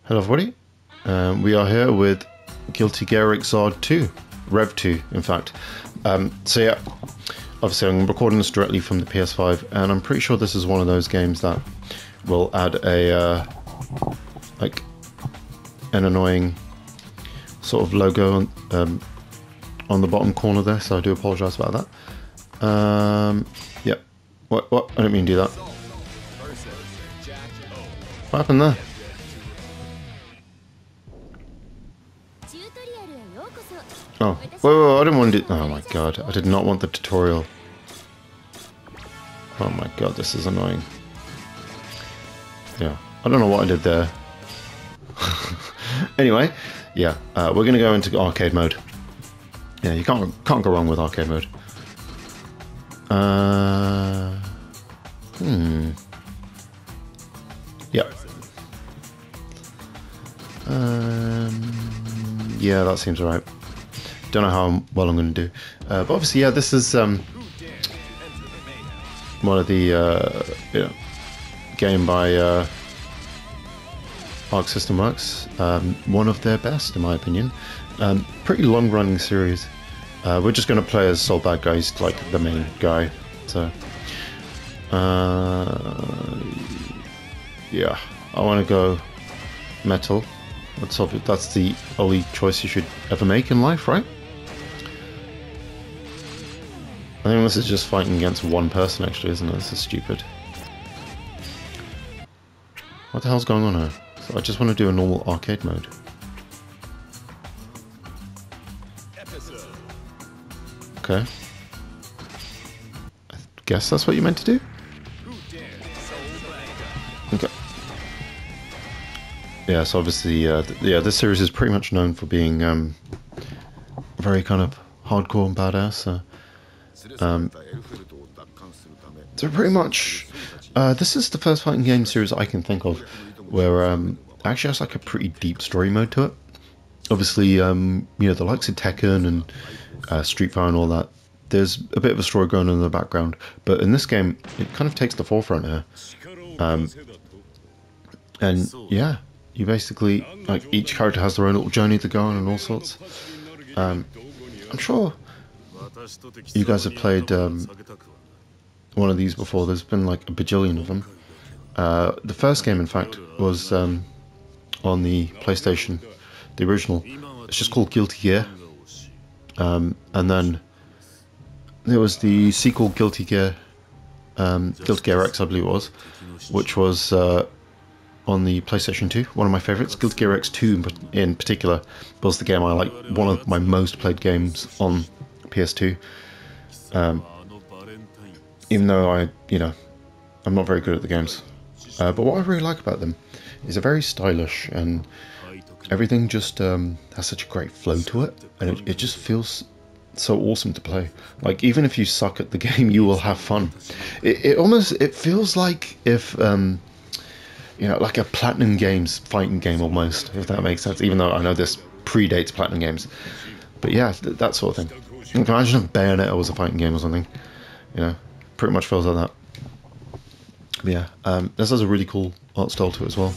Hello everybody, we are here with Guilty Gear Xrd 2, Rev 2 in fact. So yeah, obviously I'm recording this directly from the PS5 and I'm pretty sure this is one of those games that will add a, like, an annoying sort of logo on the bottom corner there, so I do apologise about that. Yeah, what, I didn't mean to do that. What happened there? Oh, whoa, I didn't want to do... Oh my god, I did not want the tutorial. Oh my god, this is annoying. Yeah, I don't know what I did there. Anyway, yeah, we're going to go into arcade mode. Yeah, you can't go wrong with arcade mode. Yeah. Yeah, that seems alright. Don't know how well I'm going to do. But obviously, yeah, this is one of the game by Arc System Works. One of their best, in my opinion. Pretty long-running series. We're just going to play as Soul Bad Guy, he's like the main guy. So, yeah, I want to go metal. That's the only choice you should ever make in life, right? I think this is just fighting against one person, actually, isn't it? This is stupid. What the hell's going on here? So I just want to do a normal arcade mode. Okay. I guess that's what you meant to do? Okay. Yeah, so obviously, yeah, this series is pretty much known for being very kind of hardcore and badass. So pretty much, this is the first fighting game series I can think of where actually has like a pretty deep story mode to it. Obviously, you know, the likes of Tekken and Street Fighter and all that, there's a bit of a story going on in the background, but in this game, it kind of takes the forefront here. And yeah, you basically, like, each character has their own little journey to go on and all sorts. I'm sure you guys have played one of these before. There's been like a bajillion of them. The first game, in fact, was on the PlayStation, the original. It's just called Guilty Gear. And then there was the sequel, Guilty Gear X, I believe it was, which was on the PlayStation 2, one of my favourites. Guilty Gear X2 in particular was the game I like, one of my most played games on PS2. Even though I'm not very good at the games. But what I really like about them is they're very stylish and everything just has such a great flow to it, and it just feels so awesome to play. Like, even if you suck at the game, you will have fun. It feels like if like a Platinum Games fighting game almost, if that makes sense, even though I know this predates Platinum Games. But yeah, that sort of thing. You can imagine if Bayonetta was a fighting game or something, pretty much feels like that. But yeah, this has a really cool art style to it as well.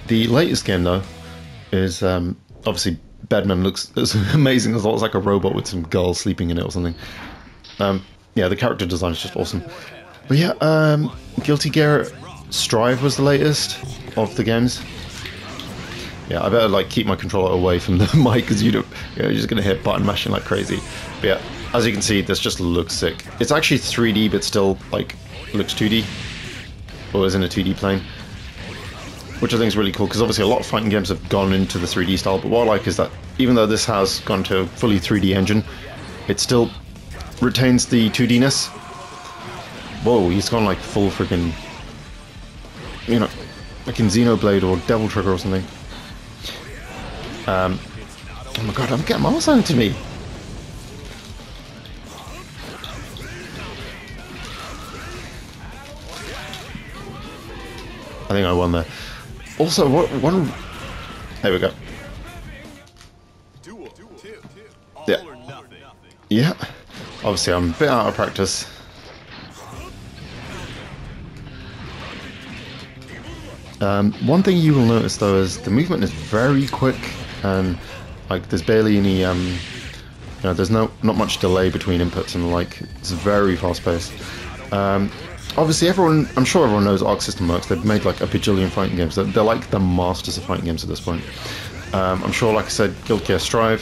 The latest game though is obviously Bedman looks amazing as well. It's like a robot with some girls sleeping in it or something. Yeah, the character design is just awesome. But yeah, Guilty Gear Xrd REV was the latest of the games. Yeah, I better like keep my controller away from the mic because you're just gonna hit button mashing like crazy. But yeah, as you can see, this just looks sick. It's actually 3D, but still like looks 2D, or is in a 2D plane, which I think is really cool because obviously a lot of fighting games have gone into the 3D style. But what I like is that even though this has gone to a fully 3D engine, it still retains the 2D-ness. Whoa, he's gone like full freaking, like in Xenoblade or Devil Trigger or something. Oh my god, I'm getting my mouse onto me. I think I won there. Also, one. There we go. Yeah. Yeah. Obviously, I'm a bit out of practice. One thing you will notice though is the movement is very quick, and like there's barely any there's not much delay between inputs, and like it's very fast paced. Obviously I'm sure everyone knows Arc System Works. They've made like a bajillion fighting games. They're like the masters of fighting games at this point. I'm sure, like I said, Guilty Gear Xrd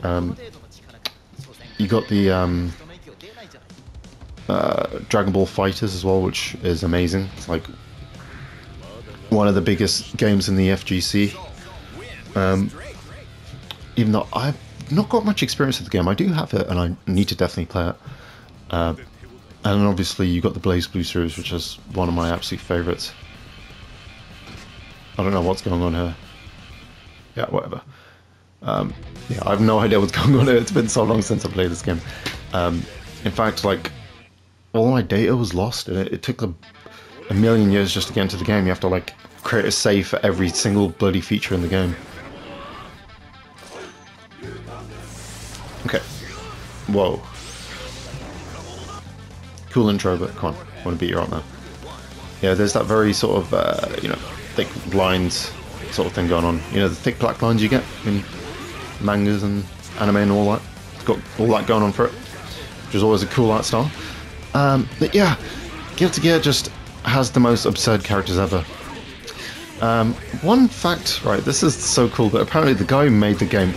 REV. You got the Dragon Ball Fighters as well, which is amazing. It's like one of the biggest games in the FGC. Even though I've not got much experience with the game, I do have it, and I need to definitely play it. And obviously you got the Blaze Blue series, which is one of my absolute favourites. I don't know what's going on here. Yeah, whatever. Yeah, I have no idea what's going on here. It's been so long since I played this game. In fact, like, all my data was lost, and it took a million years just to get into the game. You have to, like, create a save for every single bloody feature in the game. Okay. Whoa. Cool intro, but come on, I want to beat you up now. Yeah, there's that very sort of, thick lines sort of thing going on. You know, the thick black lines you get in mangas and anime and all that. It's got all that going on for it, which is always a cool art style. But yeah, Guilty Gear just has the most absurd characters ever. One fact, right, this is so cool, but apparently the guy who made the game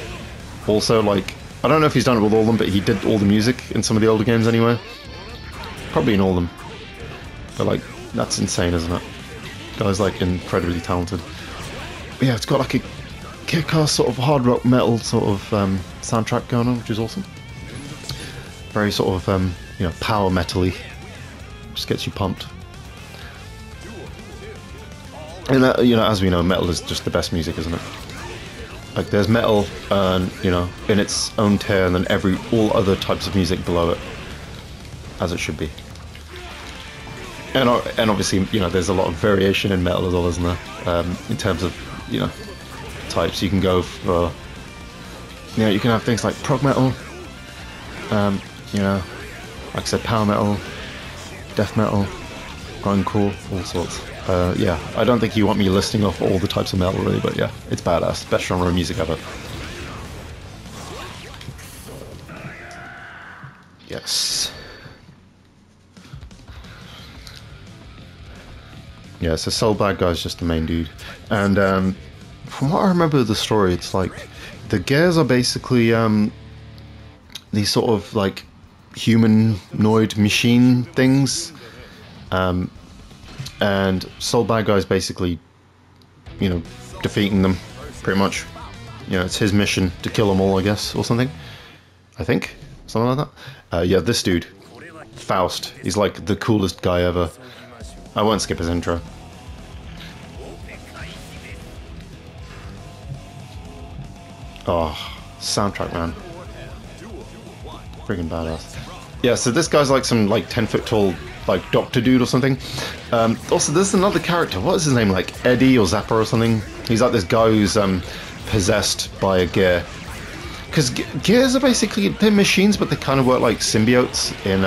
also, like, I don't know if he's done it with all of them, but he did all the music in some of the older games anyway. Probably in all of them. But like, that's insane, isn't it? Guy's like incredibly talented. But yeah, it's got like a kick-ass sort of hard rock metal sort of soundtrack going on, which is awesome. Very sort of power metal-y. Just gets you pumped. And as we know, metal is just the best music, isn't it? Like, there's metal, in its own tier, and then all other types of music below it, as it should be. And obviously, there's a lot of variation in metal as well, isn't there? In terms of, types. You can go for, you can have things like prog metal, like I said, power metal, death metal, grindcore, all sorts. Yeah, I don't think you want me listing off all the types of metal really, but yeah, it's badass. Best genre of music ever. Yes. Yeah, so Soul Bad Guy's just the main dude. And from what I remember of the story, it's like the Gears are basically these sort of like humanoid machine things. And Soul Bad Guy's basically, defeating them, pretty much. It's his mission to kill them all, I guess, or something. I think. Something like that. Yeah, this dude, Faust, he's like the coolest guy ever. I won't skip his intro. Oh, soundtrack, man. Friggin' badass. Yeah, so this guy's like some 10-foot tall doctor dude or something. Also, there's another character. What is his name? Like Eddie or Zappa or something? He's like this guy who's possessed by a gear. Because gears are basically, they're machines, but they kind of work like symbiotes in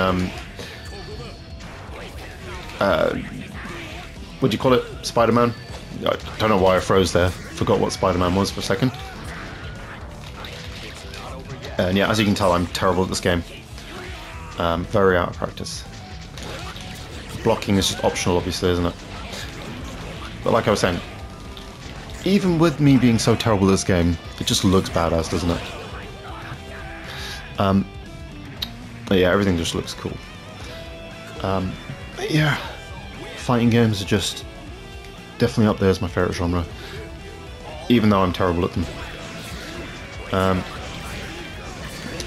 what do you call it? Spider-Man? I don't know why I froze there. Forgot what Spider-Man was for a second. And yeah, as you can tell, I'm terrible at this game. Very out of practice. Blocking is just optional, obviously, isn't it? But like I was saying, even with me being so terrible at this game, it just looks badass, doesn't it? But yeah, everything just looks cool. But yeah, fighting games are just definitely up there as my favourite genre, even though I'm terrible at them.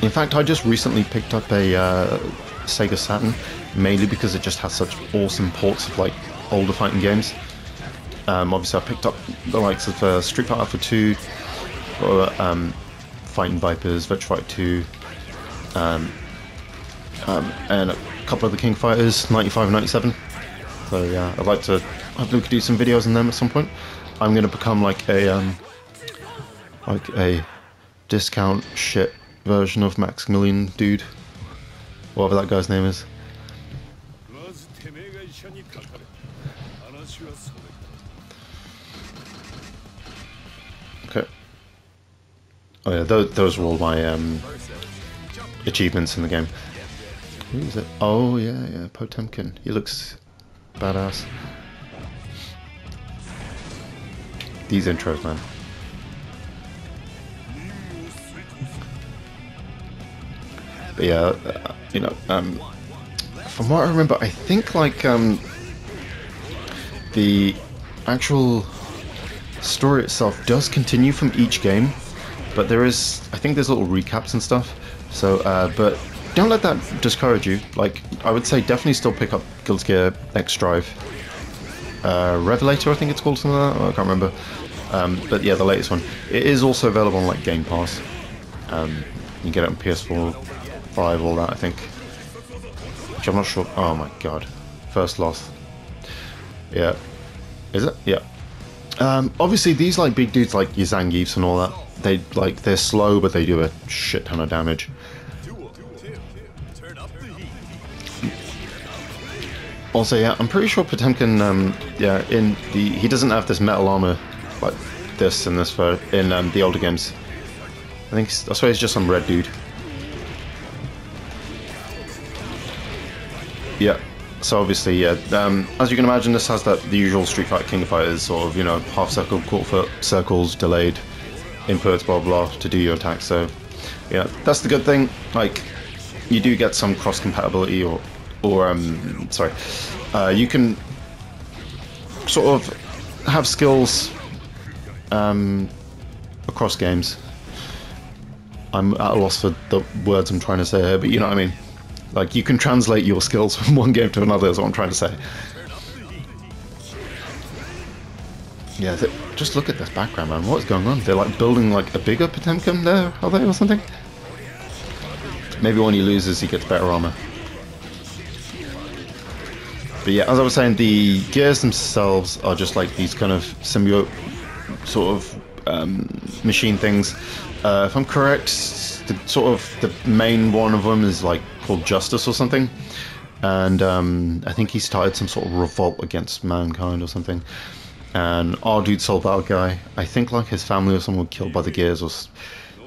In fact, I just recently picked up a Sega Saturn, mainly because it just has such awesome ports of older fighting games. Obviously I picked up the likes of Street Fighter Alpha 2, or Fighting Vipers, Virtua Fighter 2, and a couple of the King Fighters, 95 and 97. So yeah, I'd like to hopefully do some videos on them at some point. I'm going to become like a discount shit version of Maximilian Dude, whatever that guy's name is. Okay. Oh yeah, those were all my achievements in the game. Who is it? Oh yeah, Potemkin. He looks badass. These intros, man. But yeah, you know, from what I remember, I think like the actual story itself does continue from each game, but I think there's little recaps and stuff. So, but don't let that discourage you. Like, I would say definitely still pick up Guilty Gear Xrd REV, I think it's called, something like that. I can't remember. But yeah, the latest one. It is also available on like Game Pass. You can get it on PS4, 5, all that, I think. Which I'm not sure. Oh my god. First loss. Yeah. Is it? Yeah. Obviously these like big dudes like your Zangiefs and all that, they're slow, but they do a shit ton of damage. Also, yeah, I'm pretty sure Potemkin, yeah, he doesn't have this metal armor like this in the older games. I swear he's just some red dude. Yeah. So obviously, yeah, as you can imagine, this has the usual Street Fighter King of Fighters sort of, you know, half circle, quarter circles, delayed inputs, blah blah, to do your attacks. So yeah, that's the good thing. Like, you do get some cross compatibility, or sorry, you can sort of have skills across games. I'm at a loss for the words I'm trying to say here, but you know what I mean. Like, you can translate your skills from one game to another, is what I'm trying to say. Yeah, just look at this background, man. What's going on? They're like building like a bigger Potemkin there, are they, or something? Maybe when he loses, he gets better armor. But yeah, as I was saying, the gears themselves are just like these kind of symbiote sort of machine things. If I'm correct, the main one of them is like called Justice or something, and I think he started some sort of revolt against mankind or something. And our dude Soul Battle guy, I think like his family or someone were killed by the gears, or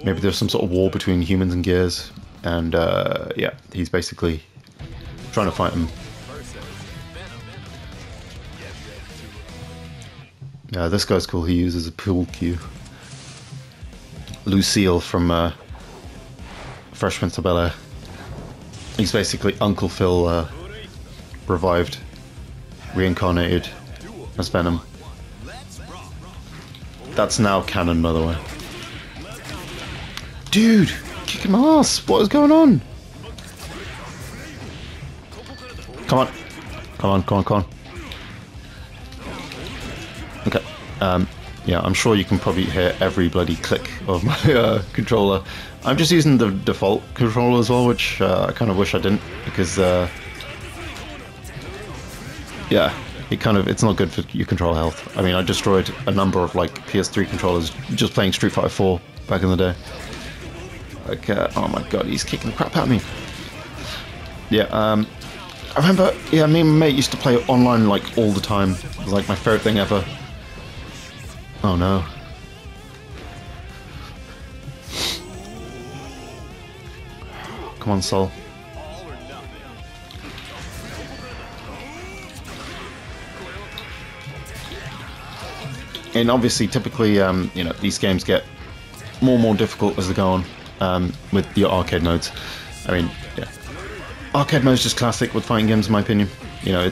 maybe there's some sort of war between humans and gears, and yeah, he's basically trying to fight them. Yeah, this guy's cool. He uses a pool cue. Lucille from Fresh Prince of Bel-Air. He's basically Uncle Phil revived, reincarnated as Venom. That's now canon, by the way. Dude, kicking my ass. What is going on? Come on. Come on, come on, come on. Okay. Yeah, I'm sure you can probably hear every bloody click of my controller. I'm just using the default controller as well, which I kind of wish I didn't, because yeah, it's not good for your controller health. I mean, I destroyed a number of like PS3 controllers just playing Street Fighter 4 back in the day. Like, oh my god, he's kicking the crap out of me. Yeah, I remember, yeah, me and my mate used to play online like all the time. It was like my favorite thing ever. Oh no. Come on, Soul. And obviously, typically, you know, these games get more and more difficult as they go on with your arcade modes. I mean, yeah, arcade mode's just classic with fighting games, in my opinion. You know,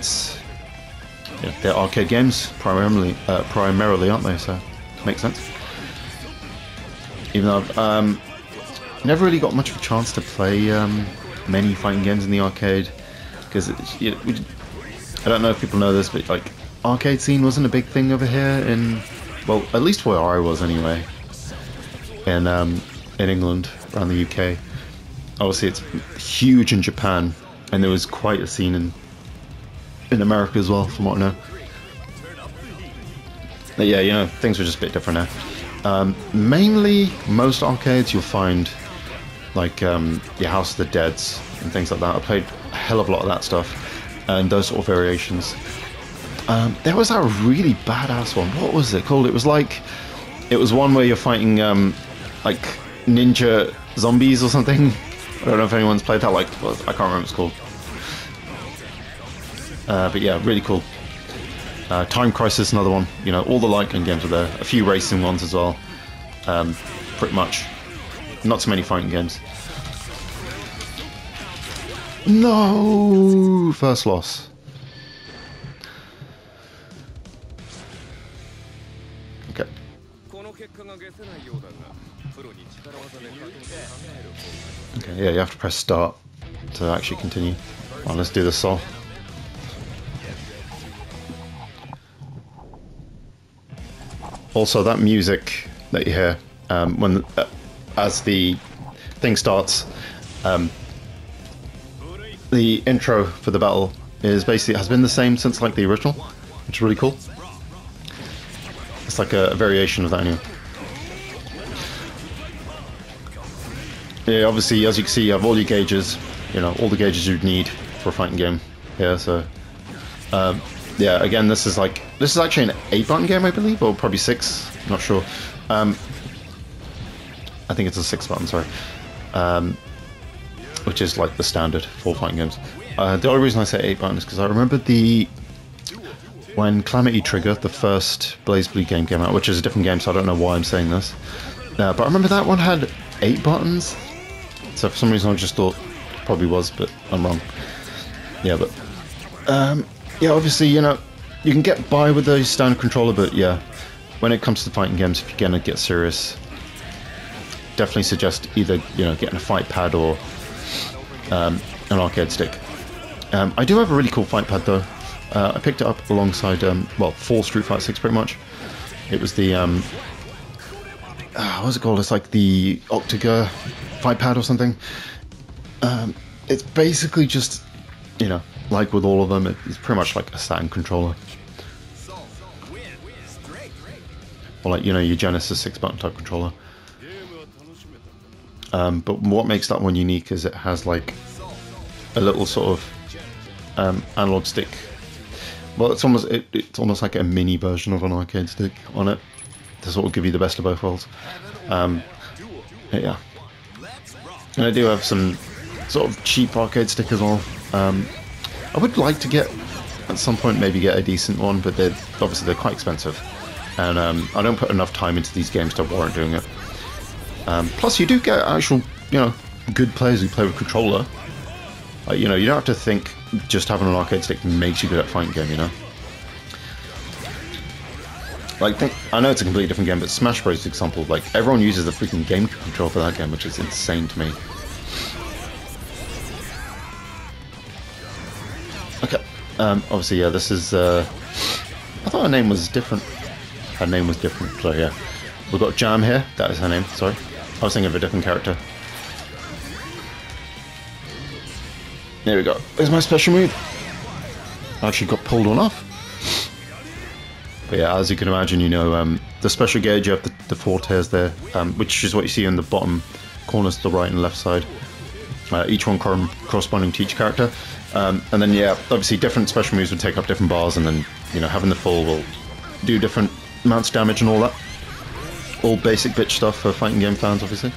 they're arcade games primarily, aren't they? So it makes sense. Even though I've never really got much of a chance to play many fighting games in the arcade, because I don't know if people know this, but like, arcade scene wasn't a big thing over here in, well, at least where I was anyway, in England, around the UK. Obviously it's huge in Japan, and there was quite a scene in America as well, from what I know. But yeah, you know, things were just a bit different now. Mainly, most arcades you'll find like your House of the Deads and things like that. I played a hell of a lot of that stuff, and those sort of variations. There was that really badass one. What was it called? It was like It was one where you're fighting like ninja zombies or something. I don't know if anyone's played that. Like, well, I can't remember what it's called. But yeah, really cool. Time Crisis, another one. You know, all the light gun games are there. A few racing ones as well. Pretty much. Not so many fighting games. No! First loss. Okay. Okay, yeah, you have to press start to actually continue. Well, let's do the Sol. Also, that music that you hear when as the thing starts, the intro for the battle is basically has been the same since like the original, which is really cool. It's like a variation of that anyway. Yeah, obviously, as you can see, you have all your gauges. You know, all the gauges you'd need for a fighting game. Yeah, so yeah, again, this is actually an 8-button game, I believe, or probably 6. I'm not sure. I think it's a 6-button, sorry. Which is like the standard for fighting games. The only reason I say 8-button is because I remember when Calamity Trigger, the first BlazBlue game, came out, which is a different game, so I don't know why I'm saying this. But I remember that one had 8 buttons. So for some reason I just thought it probably was, but I'm wrong. Yeah, but yeah, obviously, you know, you can get by with the standard controller, but yeah, when it comes to fighting games, if you're gonna get serious, definitely suggest either, you know, getting a fight pad or an arcade stick. I do have a really cool fight pad though. I picked it up alongside, well, for Street Fighter 6 pretty much. It was the, what's it called? It's like the Octaga fight pad or something. It's basically just, you know, like with all of them, it's pretty much like a Saturn controller. Or like, you know, your Genesis 6-button type controller. But what makes that one unique is it has like a little sort of analog stick. Well, it's almost like a mini version of an arcade stick on it to sort of give you the best of both worlds. Yeah, and I do have some sort of cheap arcade stick as well. I would like to get at some point maybe get a decent one, but they're quite expensive, and I don't put enough time into these games to warrant doing it. Plus, you do get actual, you know, good players who play with controller. You know, you don't have to think just having an arcade stick makes you good at fighting game, you know? Like, I know it's a completely different game, but Smash Bros. Example, like, everyone uses the freaking game controller for that game, which is insane to me. Okay, obviously, yeah, this is, I thought her name was different. Her name was different, so yeah. We've got Jam here, that is her name, sorry. I was thinking of a different character. There we go. There's my special move. I actually got pulled one off. But yeah, as you can imagine, you know, the special gauge, you have the 4 tiers there, which is what you see in the bottom corners to the right and left side. Each one corresponding to each character. And then, yeah, obviously different special moves would take up different bars, and then, you know, having the full will do different amounts of damage and all that. All basic bitch stuff for fighting game fans, obviously.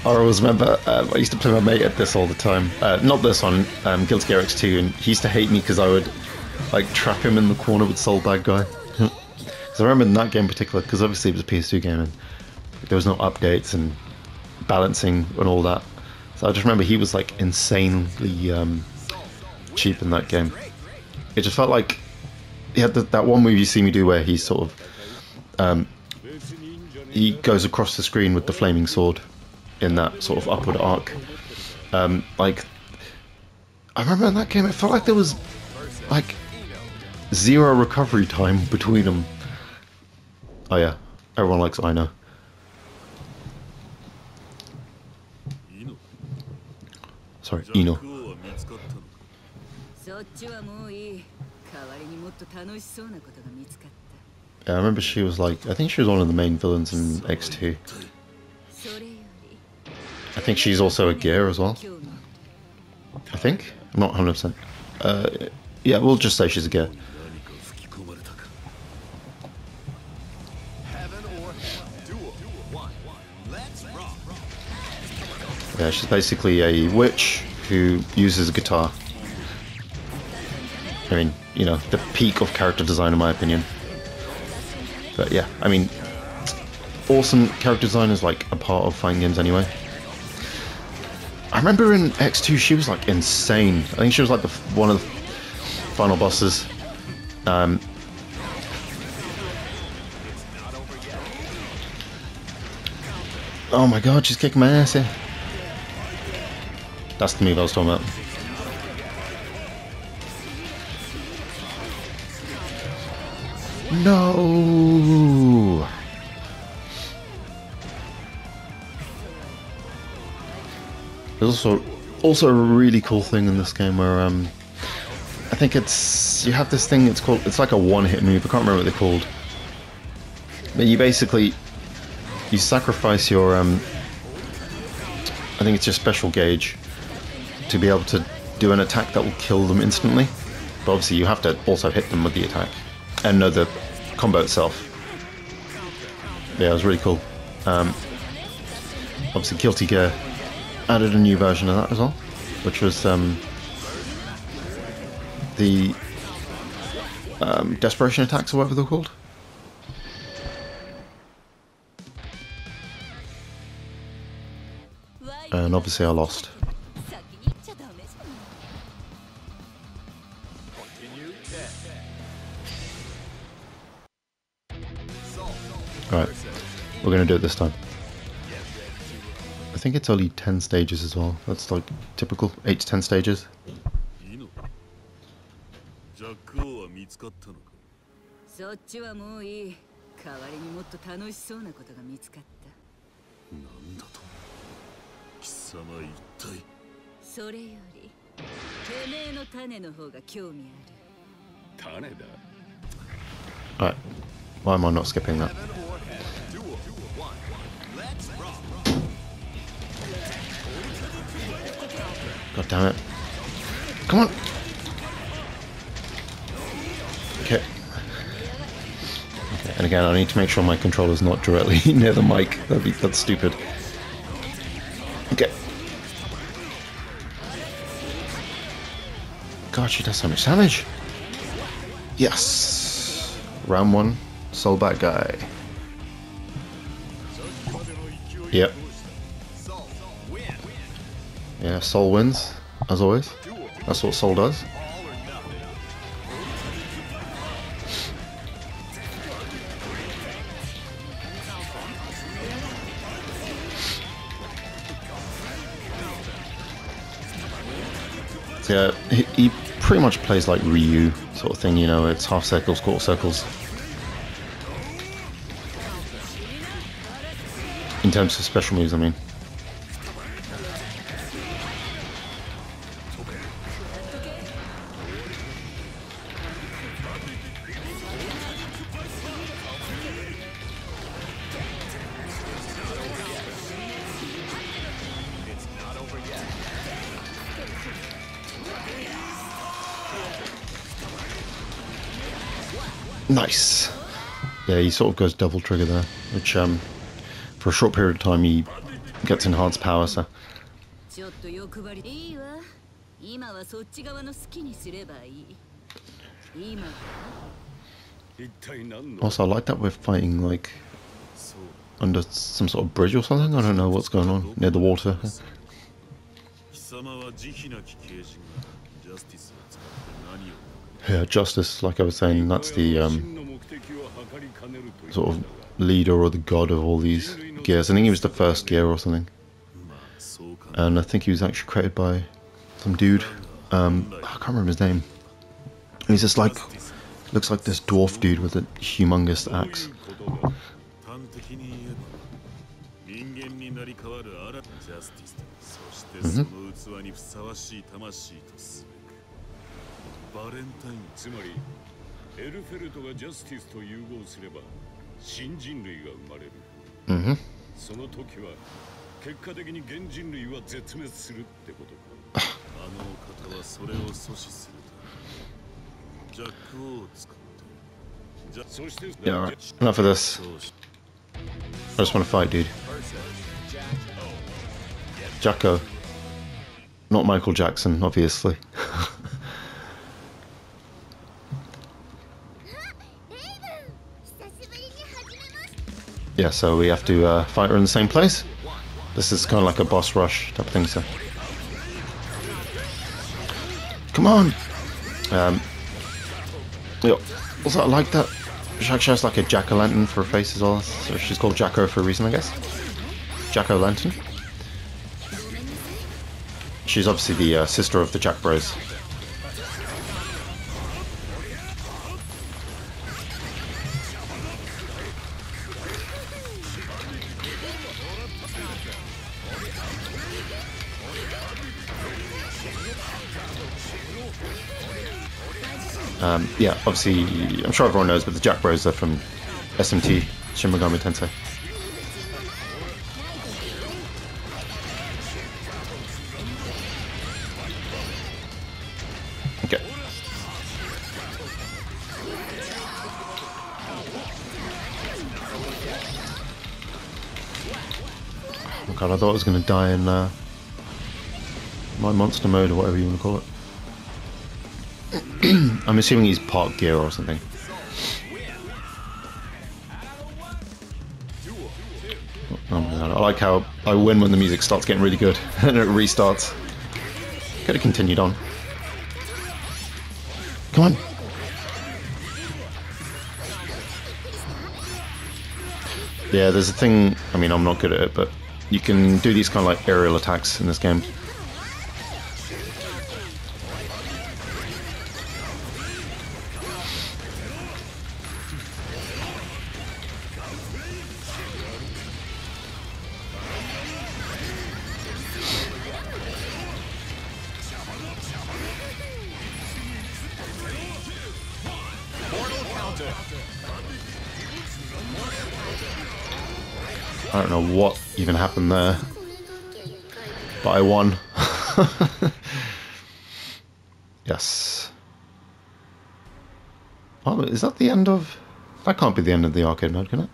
I always remember, I used to play my mate at this all the time. Not this one, Guilty Gear Xrd, and he used to hate me because I would, like, trap him in the corner with Soul Bad Guy. Because I remember in that game in particular, because obviously it was a PS2 game, and there was no updates and balancing and all that. So I just remember he was, like, insanely cheap in that game. It just felt like he had that one move you see me do where he sort of, he goes across the screen with the flaming sword in that sort of upward arc. Like, I remember in that game it felt like there was like 0 recovery time between them. Oh yeah, everyone likes I know. Sorry, Ino. Yeah, I remember she was like, I think she was one of the main villains in X2. I think she's also a gear as well. I think? I'm not 100%. Yeah, we'll just say she's a gear. Yeah, she's basically a witch who uses a guitar. I mean, you know, the peak of character design in my opinion. But yeah, I mean, awesome character design is like a part of fighting games anyway. I remember in X2 she was like insane. I think she was like one of the final bosses. Oh my god, she's kicking my ass here. That's the move I was talking about. No. There's also a really cool thing in this game where I think you have this thing. It's like a one-hit move. I can't remember what they're called. But you sacrifice your I think it's your special gauge to be able to do an attack that will kill them instantly. But obviously you have to also hit them with the attack and know the combo itself. Yeah, it was really cool. Obviously Guilty Gear added a new version of that as well, which was the desperation attacks or whatever they're called. And obviously I lost. Alright, we're going to do it this time. I think it's only 10 stages as well. That's like typical, 8 to 10 stages. Alright, why am I not skipping that? God damn it. Come on! Okay. And again, I need to make sure my controller's not directly near the mic. That's stupid. Okay. God, she does so much damage. Yes! Round 1, soul back guy. Yep. Yeah, Soul wins, as always. That's what Soul does. So yeah, he pretty much plays like Ryu sort of thing, you know, it's half circles, quarter circles. In terms of special moves, I mean. Nice. Yeah, he sort of goes double trigger there, which for a short period of time he gets enhanced power, so. Also, I like that we're fighting like under some sort of bridge or something. I don't know what's going on near the water. Yeah, Justice, like I was saying, that's the sort of leader or the god of all these gears. I think he was the first gear or something. And I think he was actually created by some dude. I can't remember his name. He's just like, looks like this dwarf dude with a humongous axe. Yeah, alright. Enough of this. I just want to fight, dude. Jacko. Not Michael Jackson, obviously. Yeah, so we have to fight her in the same place. This is kind of like a boss rush type of thing, so... Come on! Yeah, also, I like that. She actually has like a jack-o'-lantern for her face as well, so she's called Jacko for a reason, I guess. Jack-o'-lantern. She's obviously the sister of the Jack Bros. Yeah, obviously, I'm sure everyone knows, but the Jack Bros are from SMT, Shin Megami Tensei. Okay. Oh god, I thought I was going to die in my monster mode, or whatever you want to call it. I'm assuming he's part gear or something. Oh my god, I like how I win when the music starts getting really good and it restarts. Could have continued on. Come on. Yeah, there's a thing, I mean, I'm not good at it, but you can do these kind of like aerial attacks in this game. I don't know what even happened there, but I won. Yes. Oh, is that the end of... That can't be the end of the arcade mode, can it?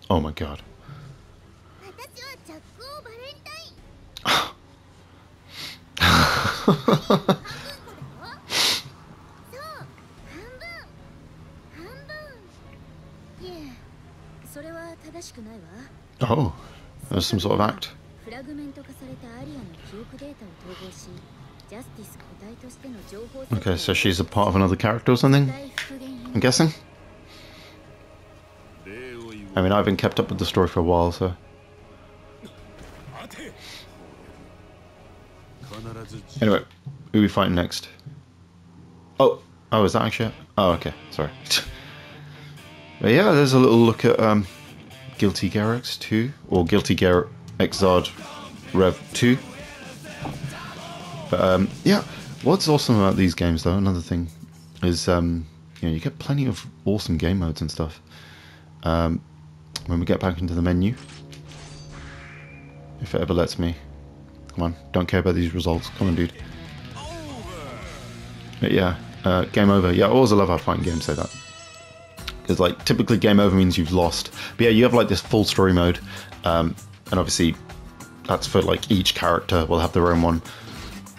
Oh my god. Oh, there's some sort of act. Okay, so she's a part of another character or something, I'm guessing? I mean, I haven't kept up with the story for a while, so... Anyway, who are we fighting next? Oh, is that actually it? Oh, okay, sorry. But yeah, there's a little look at Guilty Gear X2, or Guilty Gear Xrd REV 2. But yeah, what's awesome about these games though, another thing, is you know, you get plenty of awesome game modes and stuff. When we get back into the menu, if it ever lets me. Come on, don't care about these results. Come on, dude. But yeah, game over. Yeah, I always love how fighting games say that. Because like typically game over means you've lost. But yeah, you have like this full story mode, and obviously that's for like each character will have their own one.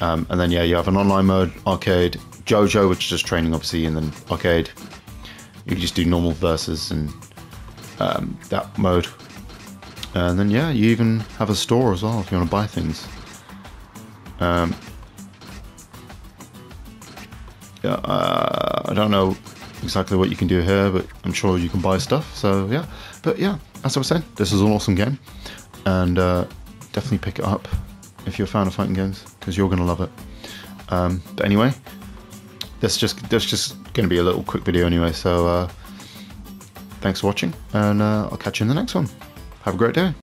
And then yeah, you have an online mode, arcade, JoJo, which is just training obviously, and then arcade. You can just do normal versus and that mode. And then yeah, you even have a store as well if you want to buy things. Yeah, I don't know exactly what you can do here, but I'm sure you can buy stuff, so yeah. But yeah, as I was saying, this is an awesome game, and definitely pick it up if you're a fan of fighting games, because you're going to love it. But anyway, that's just going to be a little quick video anyway, so thanks for watching, and I'll catch you in the next one. Have a great day.